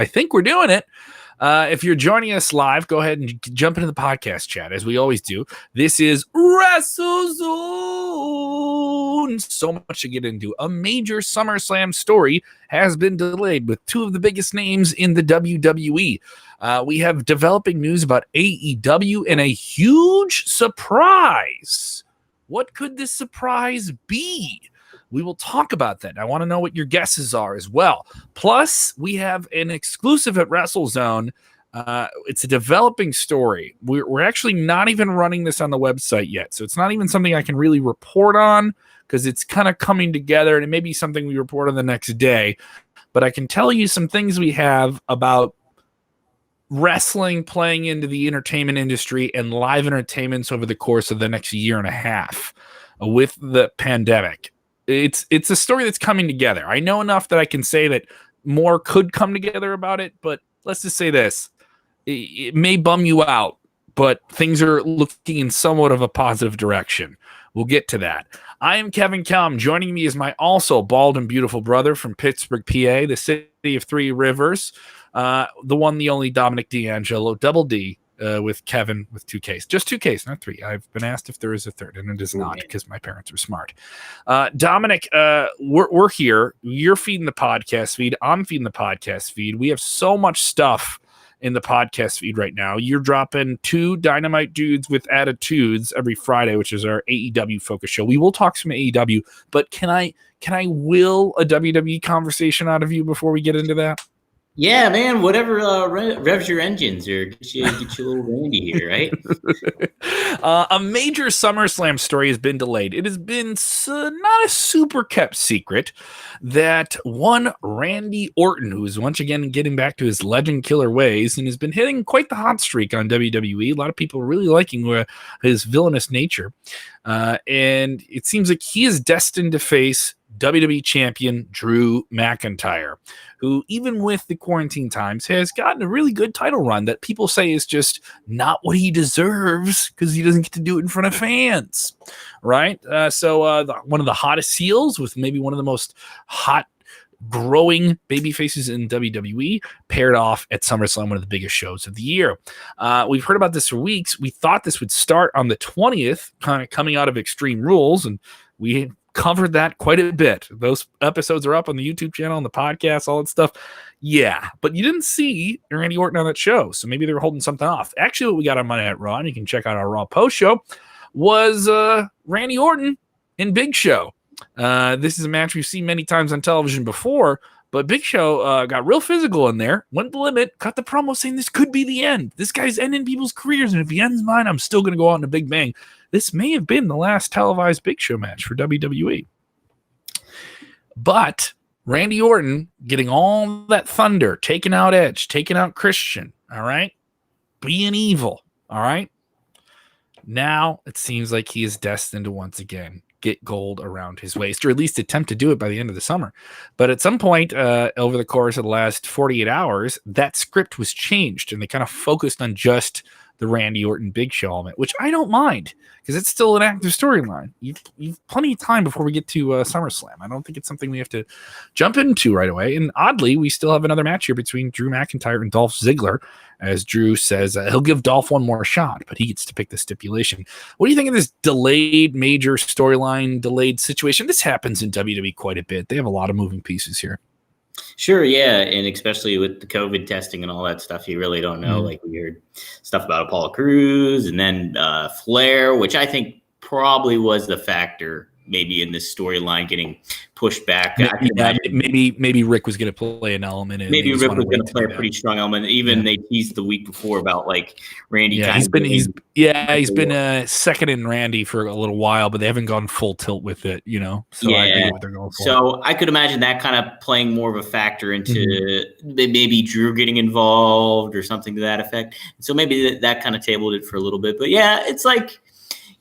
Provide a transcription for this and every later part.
I think we're doing it. If you're joining us live, go ahead and jump into the podcast chat, as we always do. This is WrestleZone. So much to get into. A major SummerSlam story has been delayed with two of the biggest names in the WWE. We have developing news about AEW and a huge surprise. What could this surprise be? We will talk about that. I want to know what your guesses are as well. Plus, we have an exclusive at WrestleZone. It's a developing story. We're actually not even running this on the website yet, so it's not even something I can really report on because it's kind of coming together, and it may be something we report on the next day. But I can tell you some things we have about wrestling playing into the entertainment industry and live entertainments over the course of the next year and a half with the pandemic. It's a story that's coming together. I know enough that I can say that more could come together about it, but let's just say this. It may bum you out, but things are looking in somewhat of a positive direction. We'll get to that. I am Kevin Kelm. Joining me is my also bald and beautiful brother from Pittsburgh, PA, the city of three rivers, the one, the only Dominic D'Angelo, double D, with Kevin with 2 Ks. Just 2 Ks, not 3. I've been asked if there is a third, and it is not because my parents are smart. Dominic, we're here. You're feeding the podcast feed. I'm feeding the podcast feed. We have so much stuff in the podcast feed right now. You're dropping 2 Dynamite Dudes with Attitudes every Friday, which is our AEW focus show. We will talk some AEW, but can I will a WWE conversation out of you before we get into that? Yeah, man, whatever revs your engines or get you a little Randy here, right? A major SummerSlam story has been delayed. It has been not a super kept secret that one Randy Orton, who is once again getting back to his legend killer ways and has been hitting quite the hot streak on WWE. A lot of people are really liking his villainous nature. And it seems like he is destined to face WWE champion Drew McIntyre, who, even with the quarantine times, has gotten a really good title run that people say is just not what he deserves because he doesn't get to do it in front of fans, right? So one of the hottest heels with maybe one of the most hot growing baby faces in WWE paired off at SummerSlam, one of the biggest shows of the year. We've heard about this for weeks. We thought this would start on the 20th, kind of coming out of Extreme Rules, and we covered that quite a bit. Those episodes are up on the YouTube channel, on the podcast, all that stuff. Yeah, but you didn't see Randy Orton on that show, so maybe they were holding something off. Actually, what we got on Monday Night Raw, and you can check out our Raw post show, was Randy Orton and Big Show. This is a match we've seen many times on television before, but Big Show got real physical in there, went the limit, cut the promo saying this could be the end. This guy's ending people's careers, and if he ends mine, I'm still going to go out in a big bang. This may have been the last televised Big Show match for WWE. But Randy Orton getting all that thunder, taking out Edge, taking out Christian, all right? Being evil, all right? Now it seems like he is destined to once again get gold around his waist, or at least attempt to do it by the end of the summer. But at some point over the course of the last 48 hours, that script was changed, and they kind of focused on just the Randy Orton Big Show element, which I don't mind because it's still an active storyline. You've plenty of time before we get to SummerSlam. I don't think it's something we have to jump into right away. And oddly, we still have another match here between Drew McIntyre and Dolph Ziggler, as Drew says he'll give Dolph one more shot, but he gets to pick the stipulation. What do you think of this delayed major storyline, delayed situation? This happens in WWE quite a bit. They have a lot of moving pieces here. Sure, yeah, and especially with the COVID testing and all that stuff, you really don't know. Like we heard stuff about Apollo Crews and then Flair, which I think probably was the factor maybe in this storyline getting pushed back. Maybe Rick was going to play an element. Maybe Rick was going to play a pretty strong element. Even they teased the week before about like Randy. Yeah, he's been second in Randy for a little while, but they haven't gone full tilt with it, you know. So I agree what they're going for. So I could imagine that kind of playing more of a factor into maybe Drew getting involved or something to that effect. So maybe that kind of tabled it for a little bit. But yeah, it's like,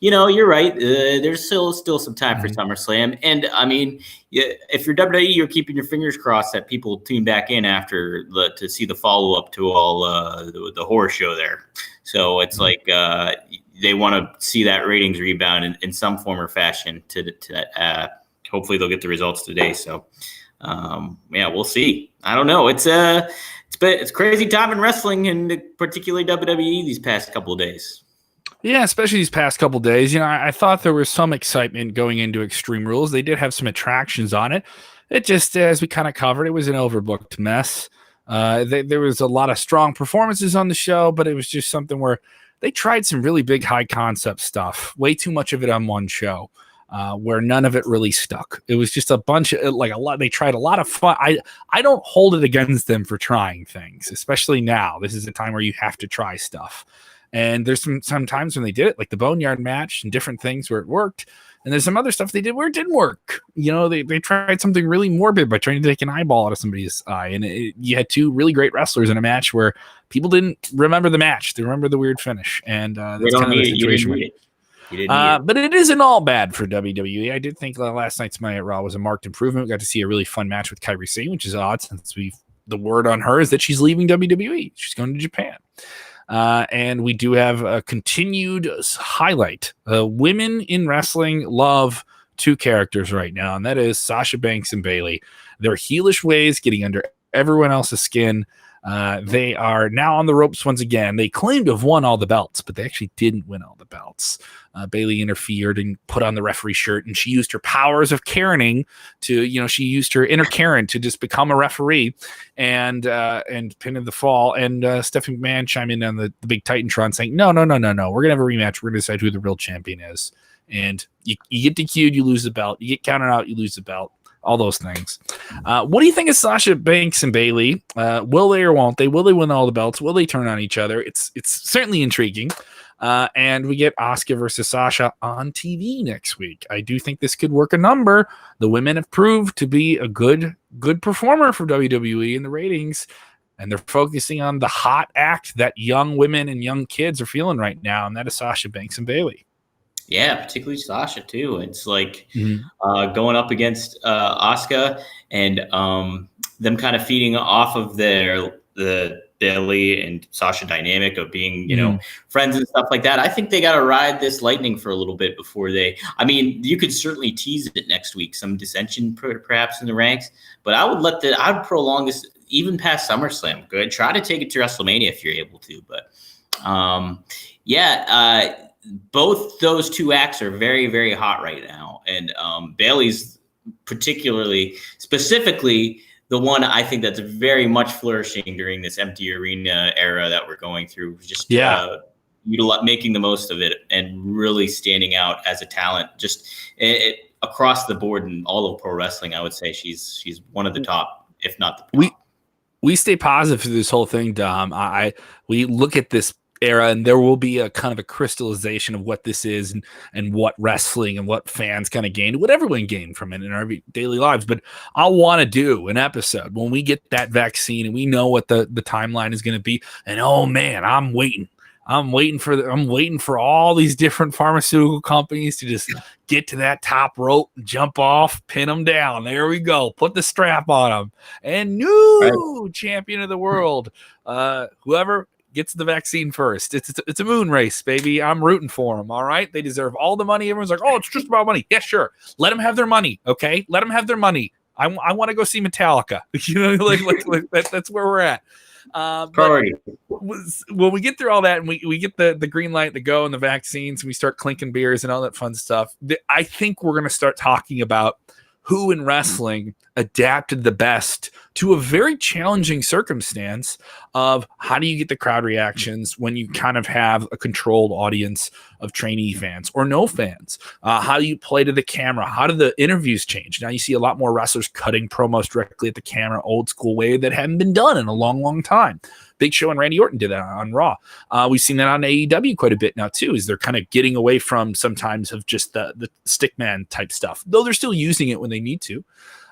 you know, you're right. There's still some time for SummerSlam. And, I mean, if you're WWE, you're keeping your fingers crossed that people tune back in after to see the follow-up to all the horror show there. So it's like they want to see that ratings rebound in some form or fashion to hopefully they'll get the results today. So, yeah, we'll see. I don't know. It's it's crazy time in wrestling, and particularly WWE these past couple of days. Yeah, especially these past couple days. I thought there was some excitement going into Extreme Rules. They did have some attractions on it. It just, as we kind of covered, it was an overbooked mess. There was a lot of strong performances on the show, but it was just something where they tried some really big high concept stuff. Way too much of it on one show. Where none of it really stuck. It was just a bunch of they tried a lot of fun. I don't hold it against them for trying things, especially now. This is a time where you have to try stuff. And there's some times when they did it, like the Boneyard match and different things where it worked. And there's some other stuff they did where it didn't work. They tried something really morbid by trying to take an eyeball out of somebody's eye. And you had two really great wrestlers in a match where people didn't remember the match. They remember the weird finish. And that's kind of the situation. But it isn't all bad for WWE. I did think last night's Monday at Raw was a marked improvement. We got to see a really fun match with Kairi Sane, which is odd since the word on her is that she's leaving WWE. She's going to Japan. And we do have a continued highlight. Women in wrestling love two characters right now, and that is Sasha Banks and Bayley. Their heelish ways getting under everyone else's skin. They are now on the ropes once again. They claim to have won all the belts, but they actually didn't win all the belts. Bayley interfered and put on the referee shirt, and she used her powers of Karening to, she used her inner Karen to just become a referee and pin in the fall. And Stephanie McMahon chimed in on the big Titantron saying, no, we're going to have a rematch. We're going to decide who the real champion is. And you get DQ'd, you lose the belt. You get counted out, you lose the belt. All those things. What do you think of Sasha Banks and Bayley? Will they or won't they? Will they win all the belts? Will they turn on each other? It's certainly intriguing. And we get Asuka versus Sasha on TV next week. I do think this could work a number. The women have proved to be a good performer for WWE in the ratings, and they're focusing on the hot act that young women and young kids are feeling right now, and that is Sasha Banks and Bayley. Yeah, particularly Sasha too. It's like going up against Asuka and them kind of feeding off of the Bayley and Sasha dynamic of being, friends and stuff like that. I think they got to ride this lightning for a little bit before you could certainly tease it next week, some dissension perhaps in the ranks, but I'd prolong this even past SummerSlam. Good. Try to take it to WrestleMania if you're able to, but both those two acts are very, very hot right now. And Bayley's specifically the one I think that's very much flourishing during this empty arena era that we're going through. Just making the most of it and really standing out as a talent just across the board in all of pro wrestling. I would say she's one of the top, if not the top. We stay positive through this whole thing, Dom. We look at this era, and there will be a kind of a crystallization of what this is and what wrestling and what fans kind of gained, what everyone gained from it in our daily lives. But I want to do an episode when we get that vaccine and we know what the timeline is going to be. And oh man, I'm waiting for all these different pharmaceutical companies to just get to that top rope, jump off, pin them down. There we go. Put the strap on them. And new champion of the world, whoever gets the vaccine first. It's a moon race, baby. I'm rooting for them. All right. They deserve all the money. Everyone's like, oh, it's just about money. Yeah, sure. Let them have their money. Okay. Let them have their money. I want to go see Metallica. That's where we're at. Priority. When we get through all that and we get the green light to go and the vaccines and we start clinking beers and all that fun stuff, I think we're going to start talking about who in wrestling adapted the best to a very challenging circumstance of how do you get the crowd reactions when you kind of have a controlled audience of trainee fans or no fans? How do you play to the camera? How do the interviews change? Now you see a lot more wrestlers cutting promos directly at the camera, old school way that hadn't been done in a long, long time. Big Show and Randy Orton did that on Raw. We've seen that on AEW quite a bit now too, is they're kind of getting away from sometimes of just the stickman type stuff, though they're still using it when they need to.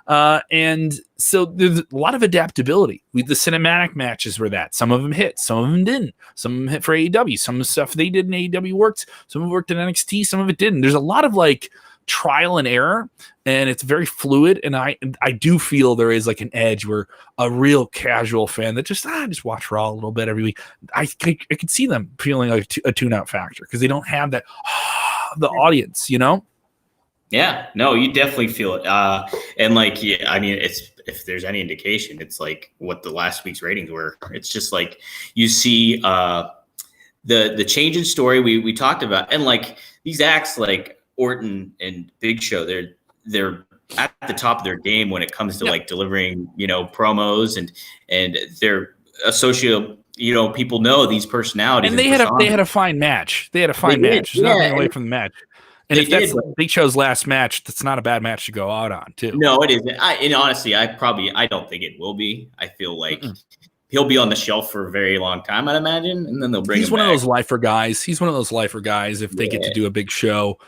And so there's a lot of adaptability. The cinematic matches were that. Some of them hit, some of them didn't. Some of them hit for AEW. Some of the stuff they did in AEW worked. Some of it worked in NXT. Some of it didn't. There's a lot of like trial and error, and it's very fluid. And I do feel there is like an edge where a real casual fan that just watch Raw a little bit every week. I could see them feeling like a tune-out factor because they don't have that the audience, Yeah, no, you definitely feel it. And like, yeah, I mean, if there's any indication, it's like what the last week's ratings were. It's just like you see the change in story we talked about, and like these acts like Orton and Big Show, they're at the top of their game when it comes to like delivering, promos, and they're associated. People know these personalities, and they had a fine match. They had a fine match. There's nothing away from the match. And if that's Big Show's last match, that's not a bad match to go out on, too. No, it isn't. And honestly, I don't think it will be. I feel like he'll be on the shelf for a very long time, I'd imagine, and then they'll bring him back. He's one of those lifer guys. He's one of those lifer guys. If they get to do a big show,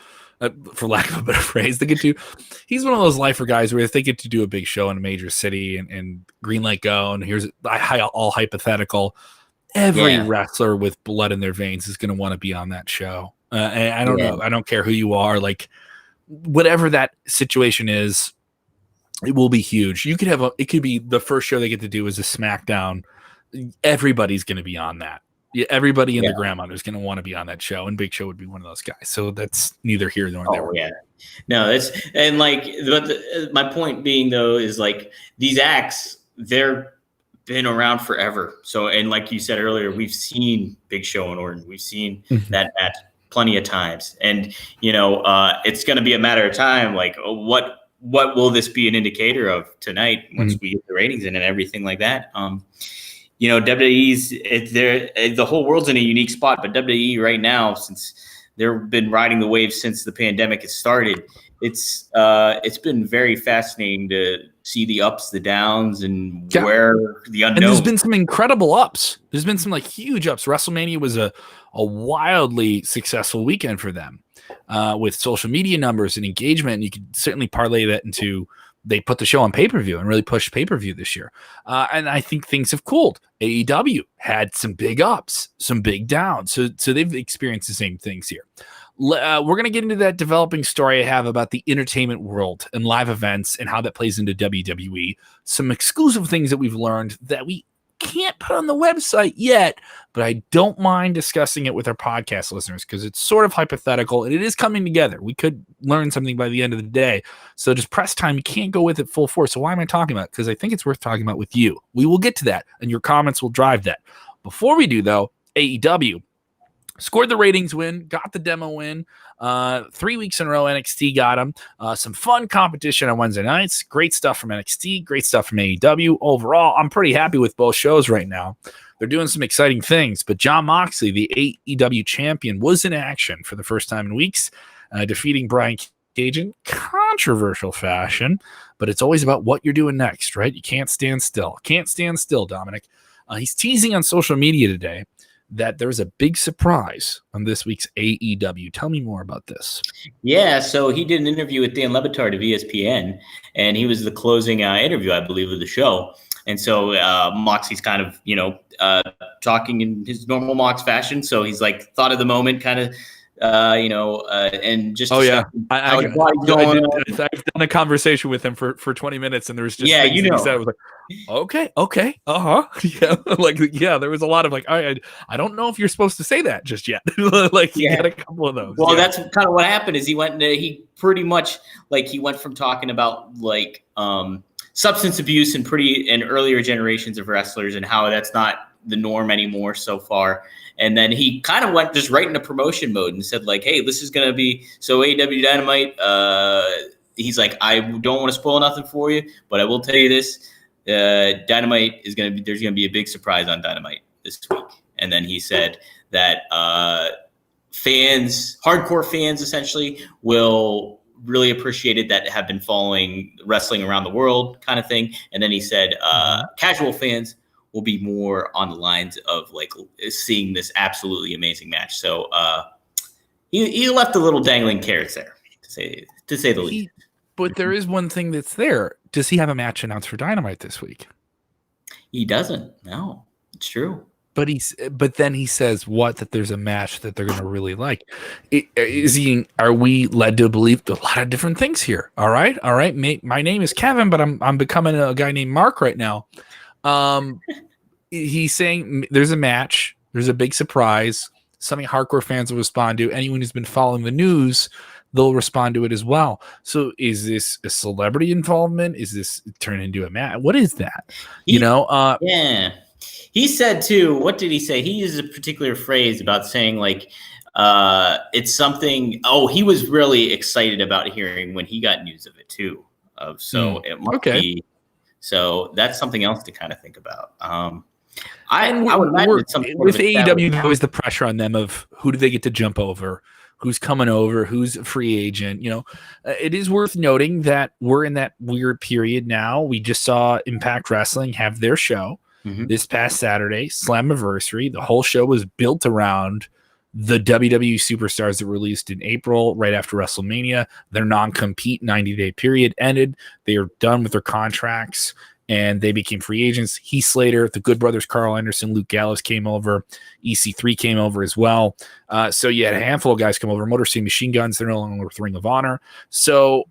for lack of a better phrase, he's one of those lifer guys where if they get to do a big show in a major city and green light go, and here's all hypothetical, every wrestler with blood in their veins is going to want to be on that show. And I don't know. I don't care who you are. Like, whatever that situation is, it will be huge. You could it could be the first show they get to do is a SmackDown. Everybody's going to be on that. Everybody in the grandmother is going to want to be on that show, and Big Show would be one of those guys. So that's neither here nor there. Oh yeah, no, that's and like, my point being though is like these acts, they're been around forever. So, and like you said earlier, we've seen Big Show and Orton. We've seen that match plenty of times, and it's going to be a matter of time. Like, what will this be an indicator of tonight once we get the ratings in and everything like that? WWE's the whole world's in a unique spot, but WWE right now, since they've been riding the wave since the pandemic has started, it's been very fascinating to see the ups, the downs, and where the unknown. And there's been some incredible ups. There's been some like huge ups. WrestleMania was a wildly successful weekend for them, with social media numbers and engagement. And you could certainly parlay that into they put the show on pay-per-view and really pushed pay-per-view this year. And I think things have cooled. AEW had some big ups, some big downs. So they've experienced the same things here. We're going to get into that developing story I have about the entertainment world and live events and how that plays into WWE. Some exclusive things that we've learned that we can't put on the website yet, but I don't mind discussing it with our podcast listeners because it's sort of hypothetical and it is coming together. We could learn something by the end of the day. So just press time. You can't go with it full force. So why am I talking about it? Because I think it's worth talking about with you. We will get to that, and your comments will drive that. Before we do, though, AEW scored the ratings win, got the demo win. 3 weeks in a row, NXT got them. Some fun competition on Wednesday nights. Great stuff from NXT. Great stuff from AEW. Overall, I'm pretty happy with both shows right now. They're doing some exciting things. But Jon Moxley, the AEW champion, was in action for the first time in weeks, defeating Brian Cage in controversial fashion. But it's always about what you're doing next, right? You can't stand still. Can't stand still, Dominic. He's teasing on social media today that there's a big surprise on this week's AEW. Tell me more about this. Yeah, so he did an interview with Dan Le Batard of ESPN, and he was the closing interview, I believe, of the show. And so Moxie's kind of, talking in his normal Mox fashion. So he's like, thought of the moment, kind of, and just I've done a conversation with him for 20 minutes, and there was just things that he said. I was like, okay, there was a lot of like, I don't know if you're supposed to say that just yet. Like, you got a couple of those. Well, that's kind of what happened. Is he pretty much like he went from talking about like substance abuse in earlier generations of wrestlers and how that's not the norm anymore so far. And then he kind of went just right into promotion mode and said like, hey, this is going to be so AEW Dynamite. He's like, I don't want to spoil nothing for you, but I will tell you this. Dynamite is going to be, there's going to be a big surprise on Dynamite this week. And then he said that hardcore fans essentially will really appreciate it that have been following wrestling around the world kind of thing. And then he said casual fans will be more on the lines of like seeing this absolutely amazing match. So he left a little dangling carrots there, to say the least. But there is one thing that's there. Does he have a match announced for Dynamite this week? He doesn't. No, it's true. But then he says that there's a match that they're going to really like. Are we led to believe a lot of different things here? All right. My name is Kevin, but I'm becoming a guy named Mark right now. He's saying there's a match. There's a big surprise. something hardcore fans will respond to. Anyone who's been following the news, they'll respond to it as well. So is this a celebrity involvement? Is this turned into a match? What is that? Yeah. He said too, what did he say? He used a particular phrase about saying like, it's something, he was really excited about hearing when he got news of it too. So it must be, so that's something else to kind of think about. I would imagine it's some sort with of AEW, there was the pressure on them of who do they get to jump over, who's coming over, who's a free agent. It is worth noting that we're in that weird period now. We just saw Impact Wrestling have their show this past Saturday, Slammiversary. The whole show was built around the WWE superstars that were released in April, right after WrestleMania. Their non-compete 90-day period ended. They are done with their contracts, and they became free agents. Heath Slater, the Good Brothers, Carl Anderson, Luke Gallows came over. EC3 came over as well. So you had a handful of guys come over. Motor City Machine Guns, they're no longer with Ring of Honor. So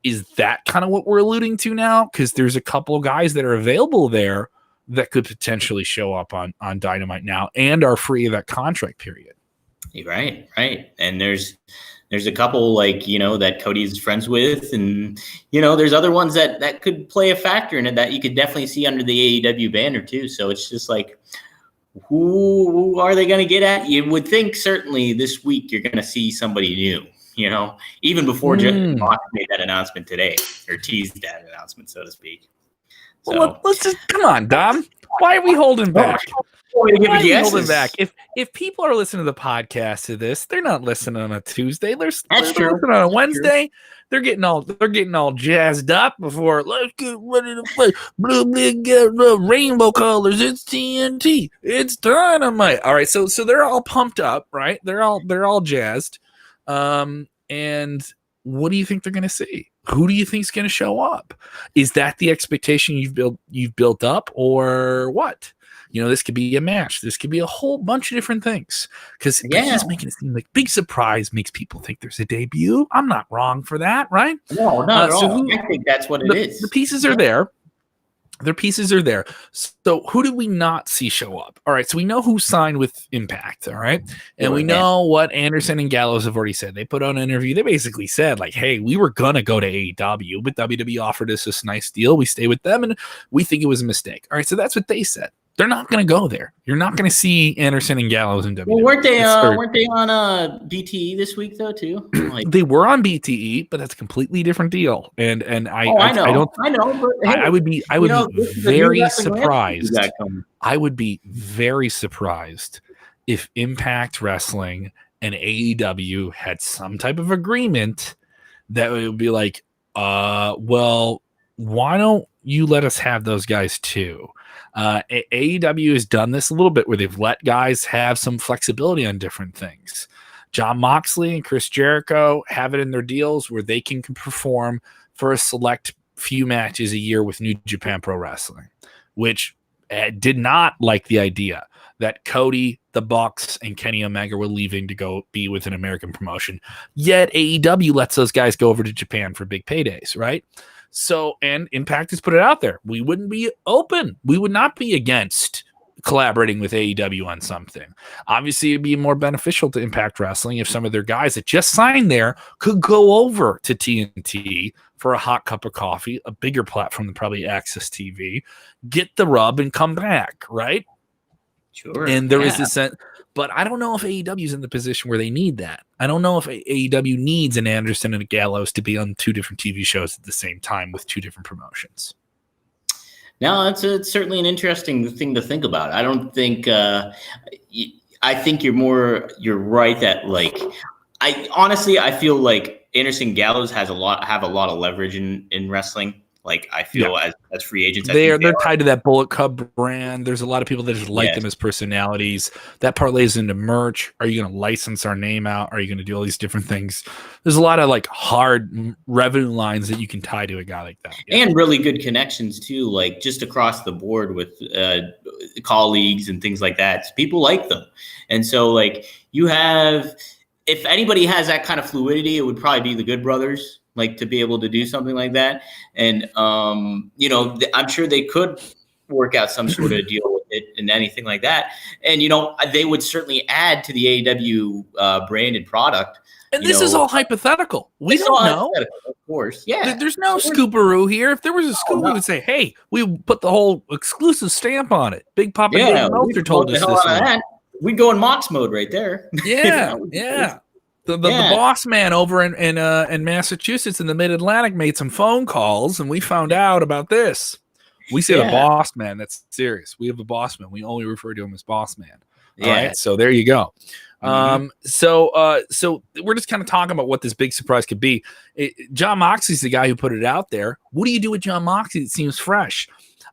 is that kind of what we're alluding to now? Because there's a couple of guys that are available there that could potentially show up on Dynamite now and are free of that contract period. Right. And there's a couple that Cody's friends with, and there's other ones that could play a factor in it that you could definitely see under the AEW banner too. So it's just like, who are they going to get at? You would think certainly this week you're going to see somebody new, even before Fox made that announcement today, or teased that announcement, so to speak. Well, let's just come on, Dom. Why are we holding back? Why are we holding back? If people are listening to the podcast to this, they're not listening on a Tuesday. They're listening on a Wednesday. They're getting all jazzed up before let's get ready to play. Blue big rainbow colors. It's TNT. It's Dynamite. All right, so they're all pumped up, right? They're all jazzed. And what do you think they're going to see? Who do you think is going to show up? Is that the expectation you've built up, or what? This could be a match. This could be a whole bunch of different things. Because he's making it seem like big surprise makes people think there's a debut. I'm not wrong for that, right? No, not at all. I think that's what it is. The pieces are there. Their pieces are there. So who did we not see show up? All right, so we know who signed with Impact, all right? And we know what Anderson and Gallows have already said. They put on an interview. They basically said, like, hey, we were going to go to AEW, but WWE offered us this nice deal. We stay with them, and we think it was a mistake. All right, so that's what they said. They're not going to go there. You're not going to see Anderson and Gallows in WWE. Well, weren't they on BTE this week though too? They were on BTE, but that's a completely different deal. And I know. But hey, I would be very surprised. I would be very surprised if Impact Wrestling and AEW had some type of agreement that would be like, well, why don't you let us have those guys too? AEW has done this a little bit where they've let guys have some flexibility on different things. Jon Moxley and Chris Jericho have it in their deals where they can perform for a select few matches a year with New Japan Pro Wrestling, which did not like the idea that Cody, the Bucks, and Kenny Omega were leaving to go be with an American promotion. Yet AEW lets those guys go over to Japan for big paydays, right? So, and Impact has put it out there. We wouldn't be open. We would not be against collaborating with AEW on something. Obviously, it'd be more beneficial to Impact Wrestling if some of their guys that just signed there could go over to TNT for a hot cup of coffee, a bigger platform than probably Access TV, get the rub and come back, right? Sure. And there is this sense, but I don't know if AEW is in the position where they need that. I don't know if AEW needs an Anderson and a Gallows to be on two different TV shows at the same time with two different promotions. No, it's certainly an interesting thing to think about. I don't think I think you're right that I feel like Anderson Gallows have a lot of leverage in wrestling. Like I feel as free agents, they're tied to that Bullet Club brand. There's a lot of people that just like them as personalities. That parlays into merch. Are you going to license our name out? Are you going to do all these different things? There's a lot of like hard revenue lines that you can tie to a guy like that, and really good connections too, like just across the board with colleagues and things like that. People like them, and so like you have, if anybody has that kind of fluidity, it would probably be the Good Brothers. Like to be able to do something like that. And, I'm sure they could work out some sort of deal with it and anything like that. And, they would certainly add to the AEW branded product. And this is all hypothetical. We don't know. Of course. Yeah. There's no scooperoo here. If there was a scoop, we would say, hey, we put the whole exclusive stamp on it. Big Papa Dave Meltzer told us this. We'd go in Mox mode right there. Yeah. Yeah. The boss man over in Massachusetts in the Mid-Atlantic made some phone calls, and we found out about this. We say the boss man. That's serious. We have a boss man. We only refer to him as boss man. All right. So there you go. So we're just kind of talking about what this big surprise could be. John Moxley's the guy who put it out there. What do you do with John Moxley? It seems fresh.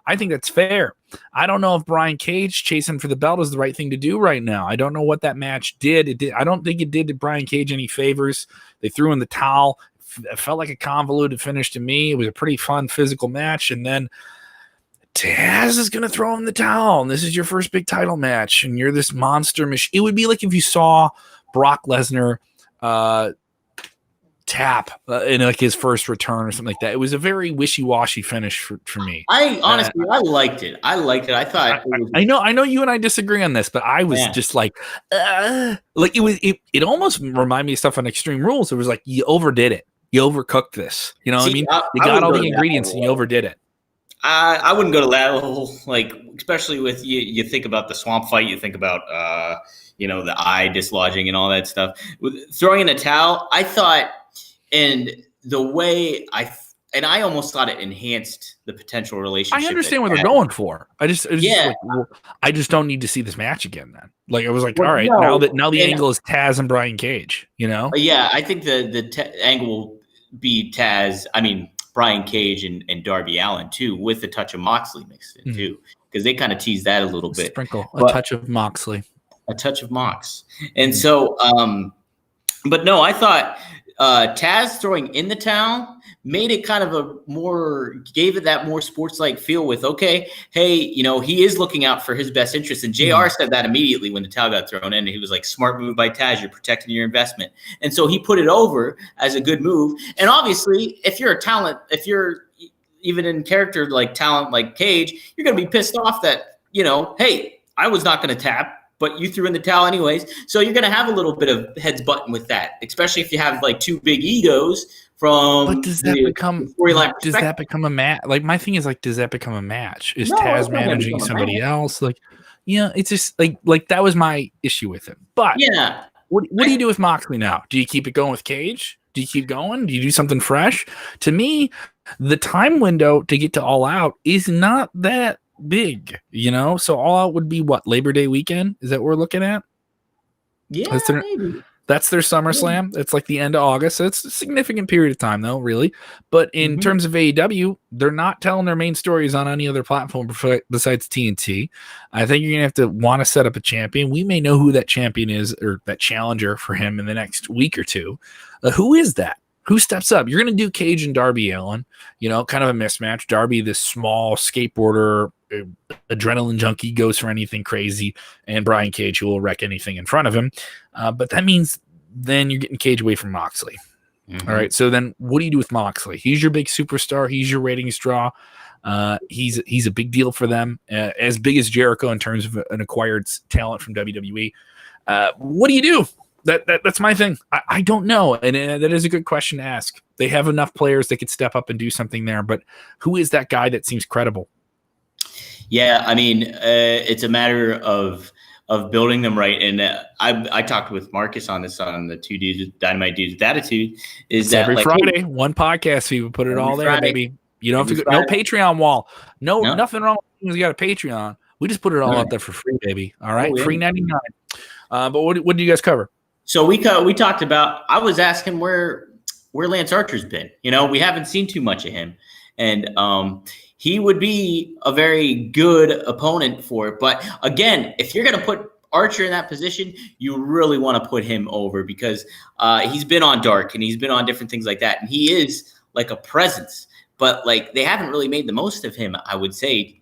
I think that's fair. I don't know if Brian Cage chasing for the belt is the right thing to do right now. I don't know what that match did. I don't think it did Brian Cage any favors. They threw in the towel. It felt like a convoluted finish to me. It was a pretty fun physical match. And then Taz is going to throw in the towel, and this is your first big title match, and you're this monster machine. It would be like if you saw Brock Lesnar tap in like his first return or something like that. It was a very wishy-washy finish for me. I honestly, I liked it. I thought I know you and I disagree on this, but I was just like it almost reminded me of stuff on Extreme Rules. It was like you overdid it. You overcooked this. You know what I mean? You got all the ingredients and you overdid it. I wouldn't go to that level, like, especially with you think about the swamp fight, you think about, the eye dislodging and all that stuff. With throwing in a towel, I thought, and the way I almost thought it enhanced the potential relationship. I understand what they're going for. I just don't need to see this match again then. Like, I was like, all right, now the angle is Taz and Brian Cage, Yeah, I think the angle will be Brian Cage and Darby Allin too, with a touch of Moxley mixed in too, because they kind of tease that a little bit. Sprinkle a touch of Moxley, a touch of Mox, and so. But no, I thought Taz throwing in the towel made it kind of gave it that more sports-like feel with, okay, hey, he is looking out for his best interest. And JR said that immediately when the towel got thrown in. He was like, smart move by Taz, you're protecting your investment. And so he put it over as a good move. And obviously, if you're a talent, if you're even in character like talent like Cage, you're going to be pissed off that, hey, I was not going to tap, but you threw in the towel anyways. So you're going to have a little bit of heads button with that, especially if you have like two big egos from. But does that become a match? Like, my thing is, like, does that become a match? Is Taz managing somebody else? Like, it's just like that was my issue with him. But what do you do with Moxley now? Do you keep it going with Cage? Do you keep going? Do you do something fresh? To me, the time window to get to All Out is not that big, so All Out would be what, Labor Day weekend? Is that what we're looking at? Yeah, maybe. That's their SummerSlam. It's like the end of August. So it's a significant period of time, though, really. But in terms of AEW, they're not telling their main stories on any other platform besides TNT. I think you're going to have to want to set up a champion. We may know who that champion is, or that challenger for him in the next week or two. Who is that? Who steps up? You're going to do Cage and Darby Allin, kind of a mismatch. Darby, this small skateboarder, adrenaline junkie, goes for anything crazy, and Brian Cage, who will wreck anything in front of him. But that means then you're getting Cage away from Moxley. All right. So then what do you do with Moxley? He's your big superstar. He's your ratings draw. He's a big deal for them, as big as Jericho in terms of an acquired talent from WWE. What do you do? That's my thing. I don't know. And that is a good question to ask. They have enough players that could step up and do something there, but who is that guy that seems credible? Yeah, it's a matter of building them right. And I talked with Marcus on this, on the Two Dudes, Dynamite Dudes with Attitude. Is that every Friday, one podcast fee, we put it all there, Friday, baby. You don't have to go, no Patreon wall. No, nothing wrong with you got a Patreon. We just put it all out there for free, baby. All right, free $99. But what do you guys cover? So we talked about. I was asking where Lance Archer's been. We haven't seen too much of him, and he would be a very good opponent for it. But again, if you're going to put Archer in that position, you really want to put him over, because he's been on Dark and he's been on different things like that, and he is like a presence. But like, they haven't really made the most of him, I would say,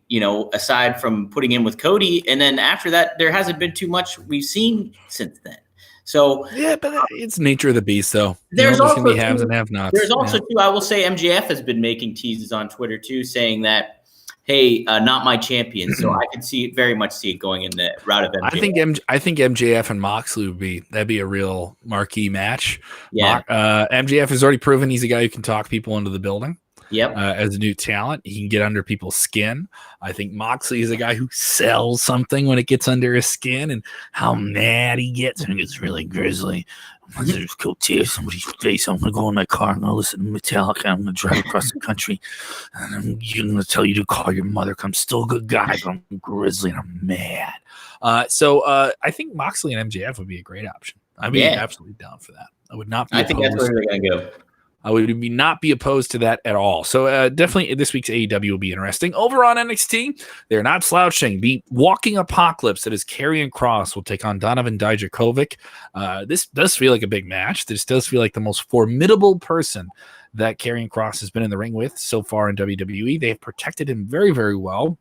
aside from putting him with Cody, and then after that, there hasn't been too much we've seen since then. So yeah, but it's nature of the beast, though. There's also going to be haves and have-nots. There's also too, I will say, MJF has been making teases on Twitter too, saying that hey, not my champion. So I could very much see it going in the route of MJF. I think MJF and Moxley that'd be a real marquee match. Yeah. MJF has already proven he's a guy who can talk people into the building. Yep. As a new talent, he can get under people's skin. I think Moxley is a guy who sells something when it gets under his skin, and how mad he gets. I think it's really grisly. I'm going to go tear somebody's face. I'm going to go in my car. I'm going to listen to Metallica. I'm going to drive across the country. And I'm going to tell you to call your mother. I'm still a good guy, but I'm grizzly and I'm mad. So I think Moxley and MJF would be a great option. I'd be absolutely down for that. I would not be opposed. I think that's where they're going to go. I would not be opposed to that at all. So definitely this week's AEW will be interesting. Over on NXT, they're not slouching. The walking apocalypse that is Karrion Kross will take on Donovan Dijakovic. This does feel like a big match. This does feel like the most formidable person that Karrion Kross has been in the ring with so far in WWE. They have protected him very, very well.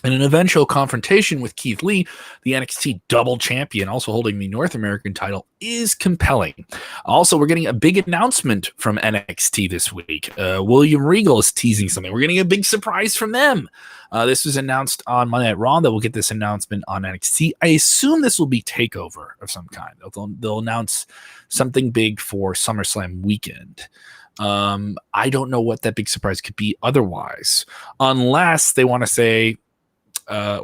In an eventual confrontation with Keith Lee, the NXT double champion, also holding the North American title, is compelling. Also, we're getting a big announcement from NXT this week. William Regal is teasing something. We're getting a big surprise from them. This was announced on Monday Night Raw. That we'll get this announcement on NXT. I assume this will be TakeOver of some kind. They'll announce something big for SummerSlam weekend. I don't know what that big surprise could be otherwise, unless they want to say,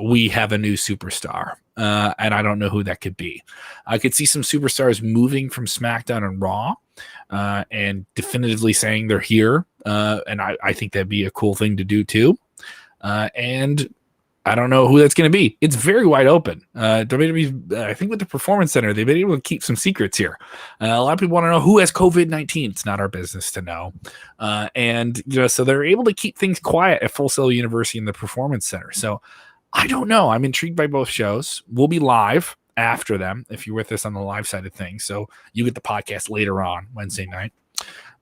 we have a new superstar, and I don't know who that could be. I could see some superstars moving from SmackDown and Raw and definitively saying they're here, and I think that'd be a cool thing to do too. And I don't know who that's going to be. It's very wide open. WWE, I think with the Performance Center, they've been able to keep some secrets here. A lot of people want to know who has COVID-19. It's not our business to know. And so they're able to keep things quiet at Full Sail University and the Performance Center. So I don't know. I'm intrigued by both shows. We'll be live after them if you're with us on the live side of things. So you get the podcast later on Wednesday night.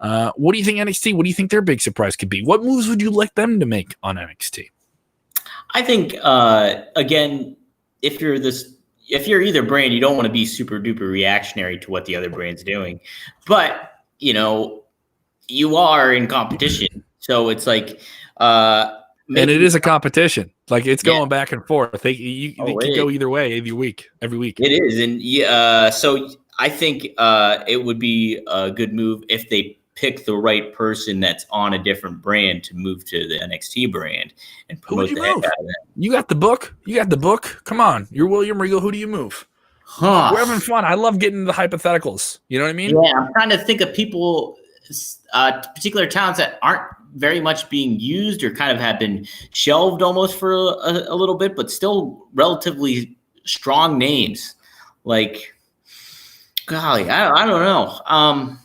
What do you think NXT? What do you think their big surprise could be? What moves would you like them to make on NXT? I think again, if you're either brand, you don't want to be super duper reactionary to what the other brand's doing, but you are in competition, so it's like and it is a competition. Like it's going back and forth. They can go either way every week. It is, and so I think it would be a good move if they pick the right person that's on a different brand to move to the NXT brand and promote the heck out of that. You got the book. Come on, you're William Regal. Who do you move? We're having fun. I love getting the hypotheticals. You know what I mean? Yeah, I'm trying to think of people, particular talents that aren't very much being used or kind of have been shelved almost for a little bit, but still relatively strong names. Like, golly, I don't know.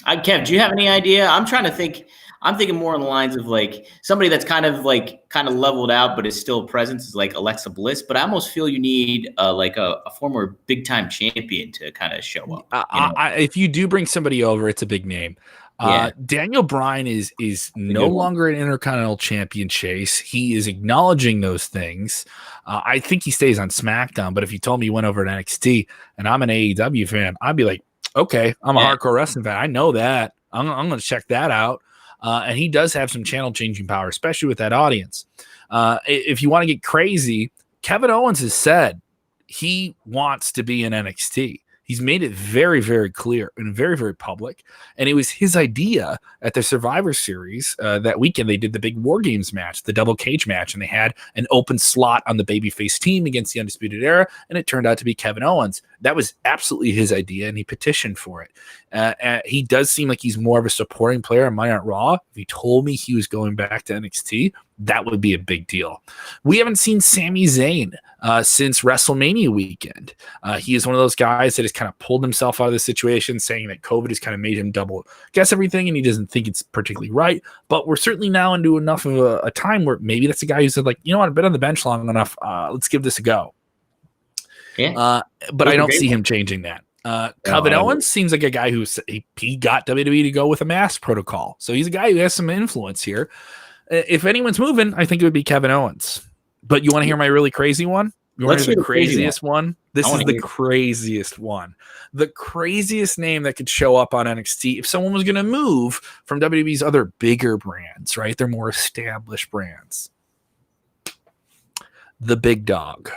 Kev, do you have any idea? I'm trying to think. I'm thinking more on the lines of like somebody that's kind of leveled out, but is still a presence, is like Alexa Bliss. But I almost feel you need like a former big time champion to kind of show up. If you do bring somebody over, it's a big name. Daniel Bryan is no longer an Intercontinental Champion chase. He is acknowledging those things. I think he stays on SmackDown. But if you told me he went over to NXT and I'm an AEW fan, I'd be like, okay, I'm a hardcore wrestling fan. I know that. I'm going to check that out. And he does have some channel changing power, especially with that audience. If you want to get crazy, Kevin Owens has said he wants to be in NXT. He's made it very, very clear and very, very public. And it was his idea at the Survivor Series that weekend. They did the big War Games match, the double cage match, and they had an open slot on the babyface team against the Undisputed Era, and it turned out to be Kevin Owens. That was absolutely his idea, and he petitioned for it. He does seem like he's more of a supporting player on Monday Night Raw. If he told me he was going back to NXT, that would be a big deal. We haven't seen Sami Zayn since WrestleMania weekend. He is one of those guys that has kind of pulled himself out of the situation, saying that COVID has kind of made him double guess everything, and he doesn't think it's particularly right. But we're certainly now into enough of a time where maybe that's a guy who said, like, you know what, I've been on the bench long enough. Let's give this a go. Yeah. But I don't see him changing that. Kevin Owens seems like a guy who he got WWE to go with a mask protocol. So he's a guy who has some influence here. If anyone's moving, I think it would be Kevin Owens. But you want to hear my really crazy one? You want to hear the craziest one? This is the craziest one. The craziest name that could show up on NXT if someone was going to move from WWE's other bigger brands, right? They're more established brands. the big dog.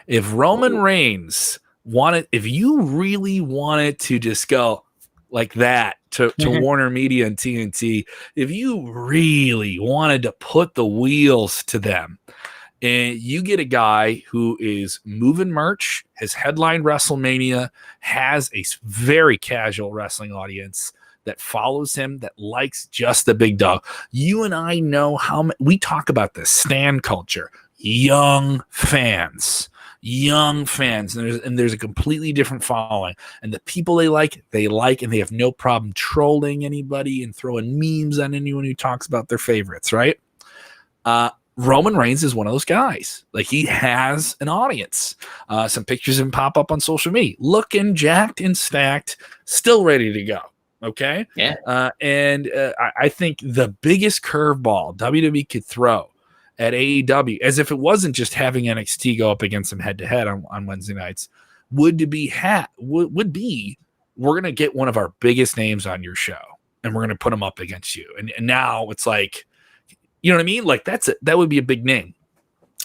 If Roman Reigns if you really wanted to just go like that to Warner Media and TNT, if you really wanted to put the wheels to them, and you get a guy who is moving merch, has headlined WrestleMania, has a very casual wrestling audience that follows him, that likes just the big dog. You and I know we talk about this stan culture, young fans, and there's a completely different following, and the people they like, and they have no problem trolling anybody and throwing memes on anyone who talks about their favorites, right? Roman Reigns is one of those guys. Like, he has an audience. Some pictures of him pop up on social media, looking jacked and stacked, still ready to go. Okay. Yeah. I think the biggest curveball WWE could throw at AEW, as if it wasn't just having NXT go up against them head to head on Wednesday nights, would be we're gonna get one of our biggest names on your show and we're gonna put them up against you. And now it's like, you know what I mean? Like, that would be a big name.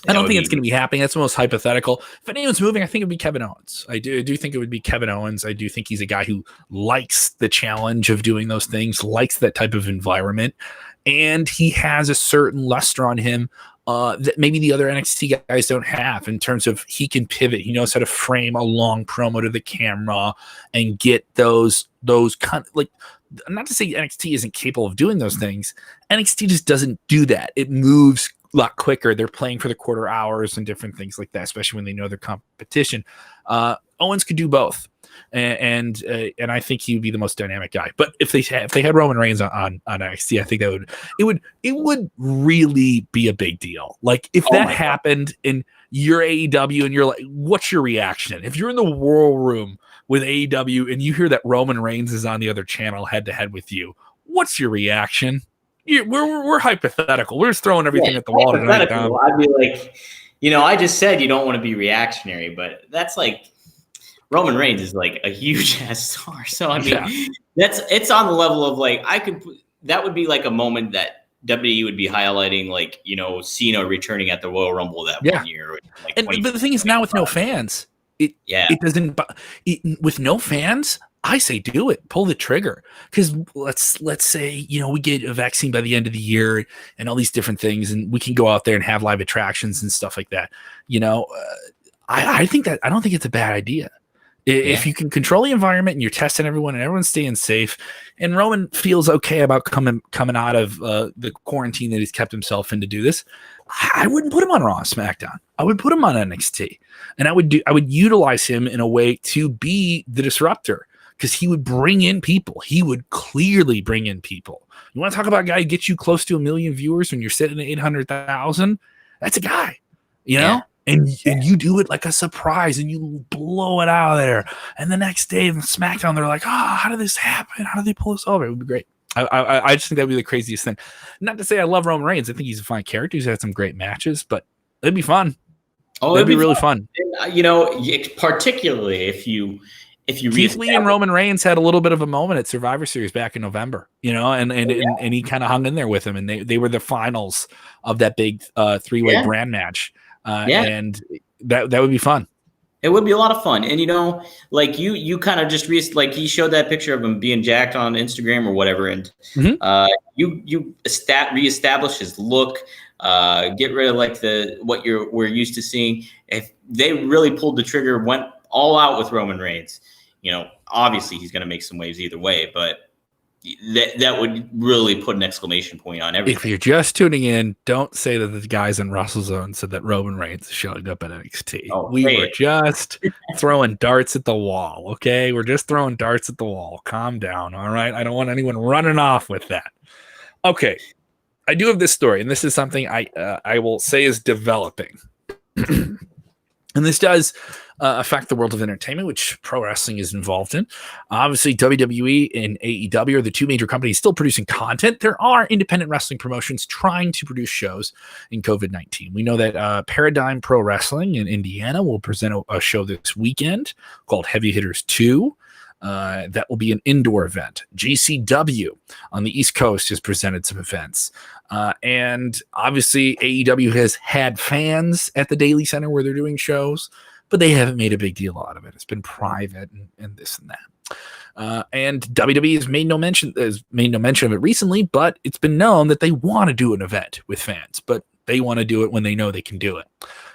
I don't think it's going to be happening. That's the most hypothetical. If anyone's moving, I think it'd be Kevin Owens. I do think it would be Kevin Owens. I do think he's a guy who likes the challenge of doing those things, likes that type of environment, and he has a certain luster on him that maybe the other NXT guys don't have, in terms of he can pivot. He knows how to frame a long promo to the camera and get those kind of, like, not to say NXT isn't capable of doing those things. NXT just doesn't do that. It moves a lot quicker. They're playing for the quarter hours and different things like that, especially when they know their competition. Owens could do both, and I think he would be the most dynamic guy. But if they had Roman Reigns on NXT, I think it would really be a big deal. Like, if that happened in your AEW and you're like, what's your reaction? If you're in the war room with AEW and you hear that Roman Reigns is on the other channel head to head with you, what's your reaction? We're hypothetical. We're just throwing everything at the wall. I'd be like, I just said you don't want to be reactionary, but that's like, Roman Reigns is like a huge ass star. So I mean, it's on the level of, like, that would be like a moment that WWE would be highlighting, like, Cena returning at the Royal Rumble that 1 year. Like, but the thing is, now with no fans, it doesn't. With no fans, I say do it. Pull the trigger. Because let's say, we get a vaccine by the end of the year and all these different things, and we can go out there and have live attractions and stuff like that. I think that, I don't think it's a bad idea. If you can control the environment and you're testing everyone and everyone's staying safe, and Roman feels okay about coming out of the quarantine that he's kept himself in to do this, I wouldn't put him on Raw, SmackDown. I would put him on NXT, and I would utilize him in a way to be the disruptor, because he would bring in people. He would clearly bring in people. You want to talk about a guy who gets you close to 1 million viewers when you're sitting at 800,000? That's a guy, And you do it like a surprise, and you blow it out of there. And the next day in SmackDown, they're like, how did this happen? How did they pull this over? It would be great. I just think that would be the craziest thing. Not to say I love Roman Reigns. I think he's a fine character. He's had some great matches, but it'd be fun. It'd be really fun. And, particularly if you Keith Lee and Roman Reigns had a little bit of a moment at Survivor Series back in November, and he kind of hung in there with him, and they were the finals of that big three-way brand match. And that would be fun. It would be a lot of fun. And, like you kind of just like he showed that picture of him being jacked on Instagram or whatever. And you reestablish his look, get rid of like what we're used to seeing. If they really pulled the trigger, went all out with Roman Reigns, obviously he's going to make some waves either way, but that would really put an exclamation point on everything. If you're just tuning in, don't say that the guys in WrestleZone said that Roman Reigns is showing up at NXT. We were just throwing darts at the wall, okay? We're just throwing darts at the wall. Calm down, all right? I don't want anyone running off with that. Okay, I do have this story, and this is something I will say is developing. And this does affect the world of entertainment, which pro wrestling is involved in. Obviously, WWE and AEW are the two major companies still producing content. There are independent wrestling promotions trying to produce shows in COVID-19. We know that Paradigm Pro Wrestling in Indiana will present a show this weekend called Heavy Hitters 2. That will be an indoor event. GCW on the East Coast has presented some events. And obviously, AEW has had fans at the Daily Center where they're doing shows, but they haven't made a big deal out of it. It's been private and this and that. And WWE has made no mention of it recently, but it's been known that they want to do an event with fans, but they want to do it when they know they can do it.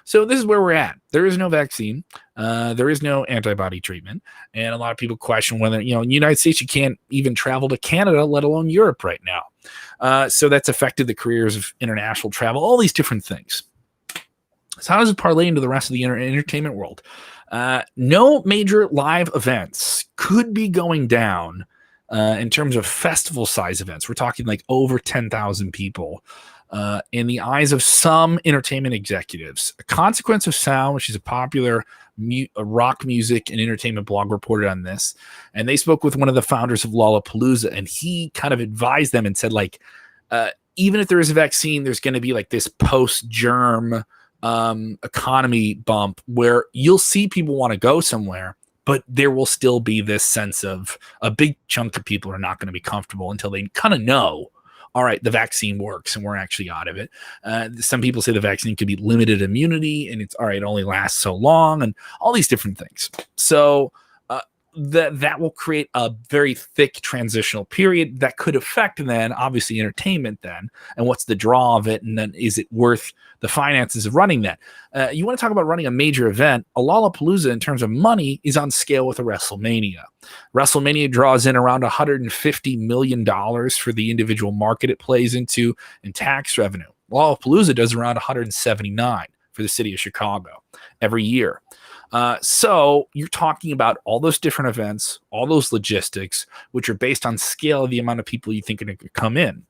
So this is where we're at. There is no vaccine. There is no antibody treatment. And a lot of people question whether, in the United States, you can't even travel to Canada, let alone Europe right now. So that's affected the careers of international travel, all these different things. So how does it parlay into the rest of the entertainment world? No major live events could be going down in terms of festival size events. We're talking like over 10,000 people. In the eyes of some entertainment executives. A Consequence of Sound, which is a popular rock music and entertainment blog, reported on this. And they spoke with one of the founders of Lollapalooza, and he kind of advised them and said, like, even if there is a vaccine, there's going to be like this post-germ economy bump where you'll see people want to go somewhere, but there will still be this sense of a big chunk of people are not going to be comfortable until they kind of know, all right, the vaccine works and we're actually out of it. Some people say the vaccine could be limited immunity and it's all right, it only lasts so long and all these different things. So that will create a very thick transitional period that could affect then obviously entertainment then, and what's the draw of it, and then is it worth the finances of running that? You want to talk about running a major event, a Lollapalooza in terms of money is on scale with a WrestleMania. WrestleMania draws in around $150 million for the individual market it plays into in tax revenue. Lollapalooza does around 179 for the city of Chicago every year. So you're talking about all those different events, all those logistics, which are based on scale of the amount of people you think are going to come in.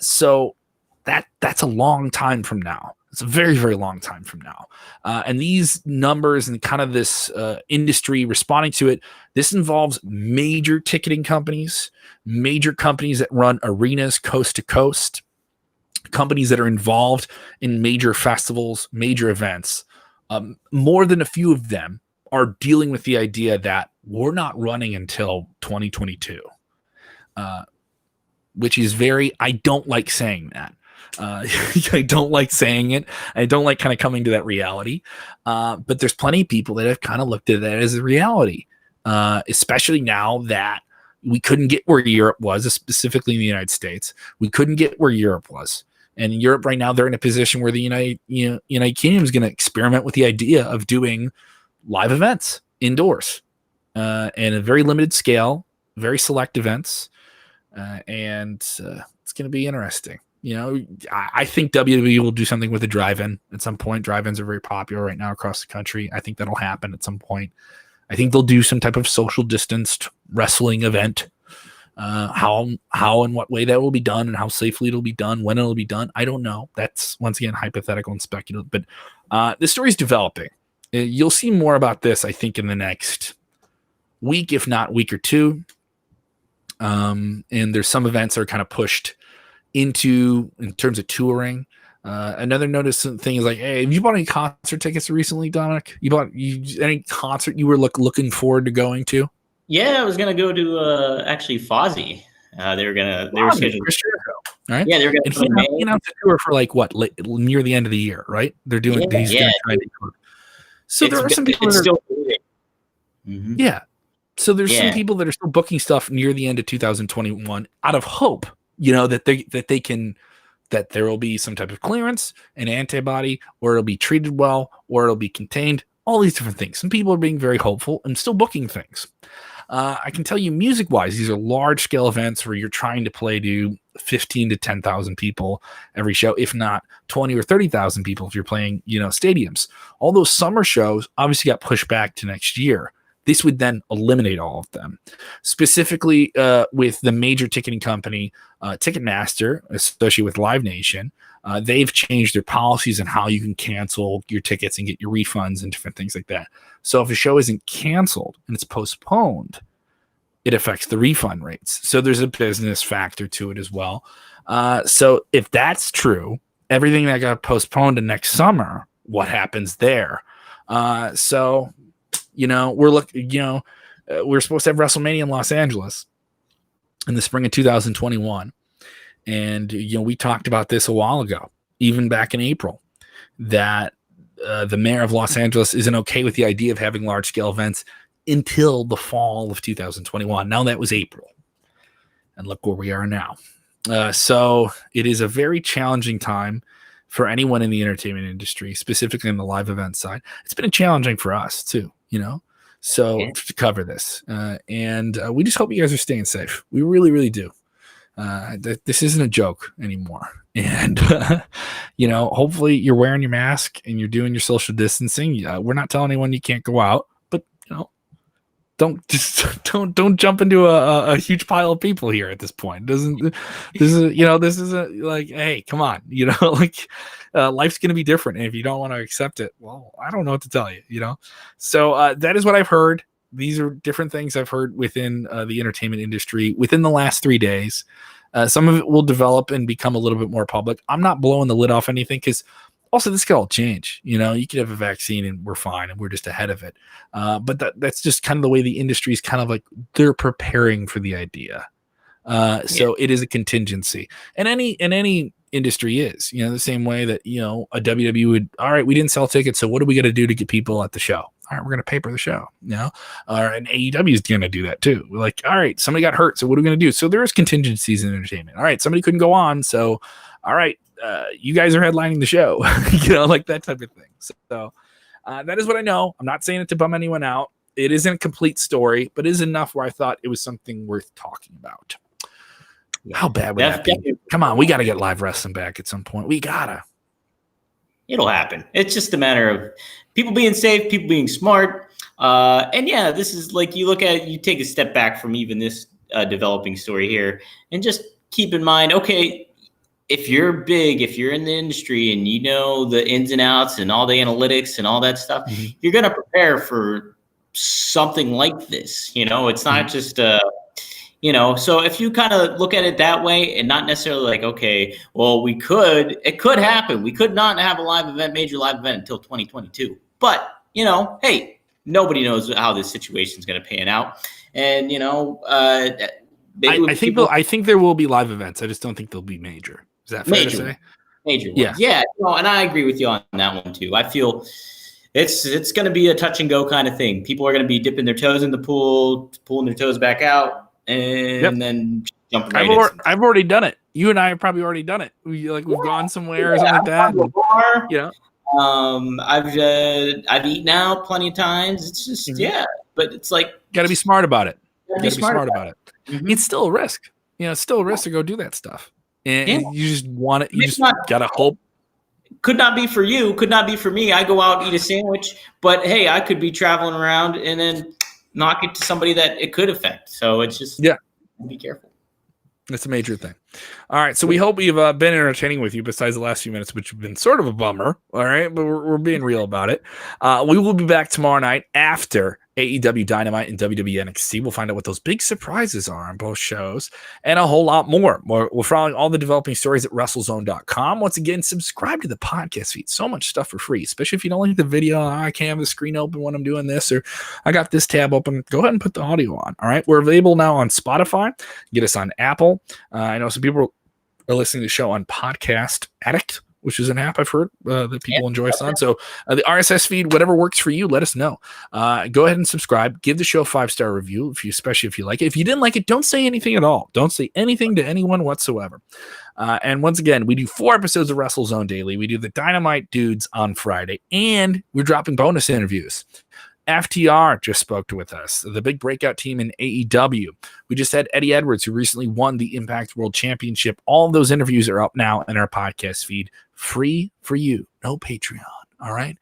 So that's a long time from now. It's a very, very long time from now. And these numbers and kind of this industry responding to it, this involves major ticketing companies, major companies that run arenas coast to coast, companies that are involved in major festivals, major events. More than a few of them are dealing with the idea that we're not running until 2022, which is I don't like saying that. I don't like saying it. I don't like kind of coming to that reality. But there's plenty of people that have kind of looked at that as a reality, especially now that we couldn't get where Europe was, specifically in the United States. We couldn't get where Europe was. And in Europe right now, they're in a position where the United Kingdom is going to experiment with the idea of doing live events indoors and a very limited scale, very select events. And it's going to be interesting. I think WWE will do something with a drive-in at some point. Drive-ins are very popular right now across the country. I think that'll happen at some point. I think they'll do some type of social distanced wrestling event. How and what way that will be done and how safely it'll be done, when it'll be done, I don't know. That's once again hypothetical and speculative, but this story is developing. You'll see more about this, I think, in the next week, if not week or two. And there's some events that are kind of pushed into in terms of touring. Another notice thing is like, hey, have you bought any concert tickets recently, Dominic? You bought any concert you were looking forward to going to? Yeah, I was gonna go to actually Fozzy. They were scheduled. Right? Yeah, they were gonna. He announced a tour for like what, near the end of the year, right? They're doing. Yeah, he's gonna try to tour. So there are some people that are still. Mm-hmm. Yeah. So there's some people that are still booking stuff near the end of 2021 out of hope, that there will be some type of clearance, an antibody, or it'll be treated well, or it'll be contained. All these different things. Some people are being very hopeful and still booking things. I can tell you music-wise, these are large-scale events where you're trying to play to 15 to 10,000 people every show, if not 20 or 30,000 people if you're playing, stadiums. All those summer shows obviously got pushed back to next year. This would then eliminate all of them. Specifically with the major ticketing company, Ticketmaster, especially with Live Nation, they've changed their policies on how you can cancel your tickets and get your refunds and different things like that. So if a show isn't canceled and it's postponed, it affects the refund rates. So there's a business factor to it as well. So if that's true, everything that got postponed to next summer, what happens there? So we're looking, we're supposed to have WrestleMania in Los Angeles in the spring of 2021. And, we talked about this a while ago, even back in April, that the mayor of Los Angeles isn't okay with the idea of having large scale events until the fall of 2021. Now that was April. And look where we are now. So it is a very challenging time for anyone in the entertainment industry, specifically in the live event side. It's been challenging for us too, so to cover this. And we just hope you guys are staying safe. We really, really do. This isn't a joke anymore. And, hopefully you're wearing your mask and you're doing your social distancing. We're not telling anyone you can't go out, but, don't jump into a huge pile of people here at this point. This isn't like, hey, come on, life's going to be different. And if you don't want to accept it, well, I don't know what to tell you, So that is what I've heard. These are different things I've heard within the entertainment industry within the last 3 days. Some of it will develop and become a little bit more public. I'm not blowing the lid off anything because also this could all change. You could have a vaccine and we're fine and we're just ahead of it. But that's just kind of the way the industry is kind of like they're preparing for the idea. So it is a contingency, and any industry is, the same way that, a WWE would, all right, we didn't sell tickets. So what do we got to do to get people at the show? All right, we're going to pay for the show, and AEW is going to do that too. We're like, all right, somebody got hurt. So what are we going to do? So there is contingencies in entertainment. All right, somebody couldn't go on. So, all right, you guys are headlining the show, like that type of thing. So that is what I know. I'm not saying it to bum anyone out. It isn't a complete story, but it is enough where I thought it was something worth talking about. How bad would that be? Come on, we got to get live wrestling back at some point. We gotta. It'll happen. It's just a matter of people being safe, people being smart. And yeah, this is like you take a step back from even this developing story here and just keep in mind, okay, if you're big, if you're in the industry and you know the ins and outs and all the analytics and all that stuff, you're going to prepare for something like this. It's not just so if you kind of look at it that way and not necessarily like, okay, well, it could happen. We could not have a major live event until 2022. But, hey, nobody knows how this situation is going to pan out. And, I think there will be live events. I just don't think they'll be major. Is that fair to say? Major ones. Yeah. And I agree with you on that one too. I feel it's going to be a touch and go kind of thing. People are going to be dipping their toes in the pool, pulling their toes back out. And then jumping right I've already done it. You and I have probably already done it. We've gone somewhere or something like that. I've eaten out plenty of times. It's just but it's like got to be smart about it. Be smart about it. Mm-hmm. It's still a risk. It's still a risk to go do that stuff, and you just want it. You just gotta hope. Could not be for you. Could not be for me. I go out and eat a sandwich, but hey, I could be traveling around and then knock it to somebody that it could affect. So it's just be careful. That's a major thing. All right. So we hope we've been entertaining with you besides the last few minutes, which have been sort of a bummer. All right. But we're being real about it. We will be back tomorrow night after AEW Dynamite and WWE NXT. We'll find out what those big surprises are on both shows and a whole lot more. We're following all the developing stories at WrestleZone.com. Once again, subscribe to the podcast feed. So much stuff for free, especially if you don't like the video. I can't have the screen open when I'm doing this, or I got this tab open. Go ahead and put the audio on. All right. We're available now on Spotify. Get us on Apple. I know some people are listening to the show on Podcast Addict, which is an app I've heard that people enjoy us on. So the RSS feed, whatever works for you, let us know. Go ahead and subscribe. Give the show a 5-star review, especially if you like it. If you didn't like it, don't say anything at all. Don't say anything to anyone whatsoever. And once again, we do 4 episodes of WrestleZone daily. We do the Dynamite Dudes on Friday, and we're dropping bonus interviews. FTR just spoke with us, the big breakout team in AEW. We just had Eddie Edwards, who recently won the Impact World Championship. All of those interviews are up now in our podcast feed, free for you. No Patreon. All right.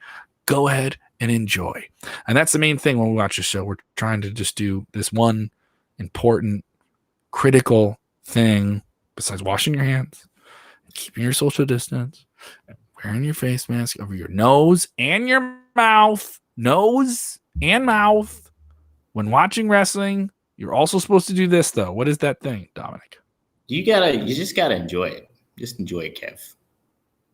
Go ahead and enjoy. And that's the main thing when we watch the show. We're trying to just do this one important, critical thing besides washing your hands, and keeping your social distance, and wearing your face mask over your nose and your mouth. Nose and mouth. When watching wrestling, you're also supposed to do this, though. What is that thing, Dominic? You just gotta enjoy it. Just enjoy it, Kev.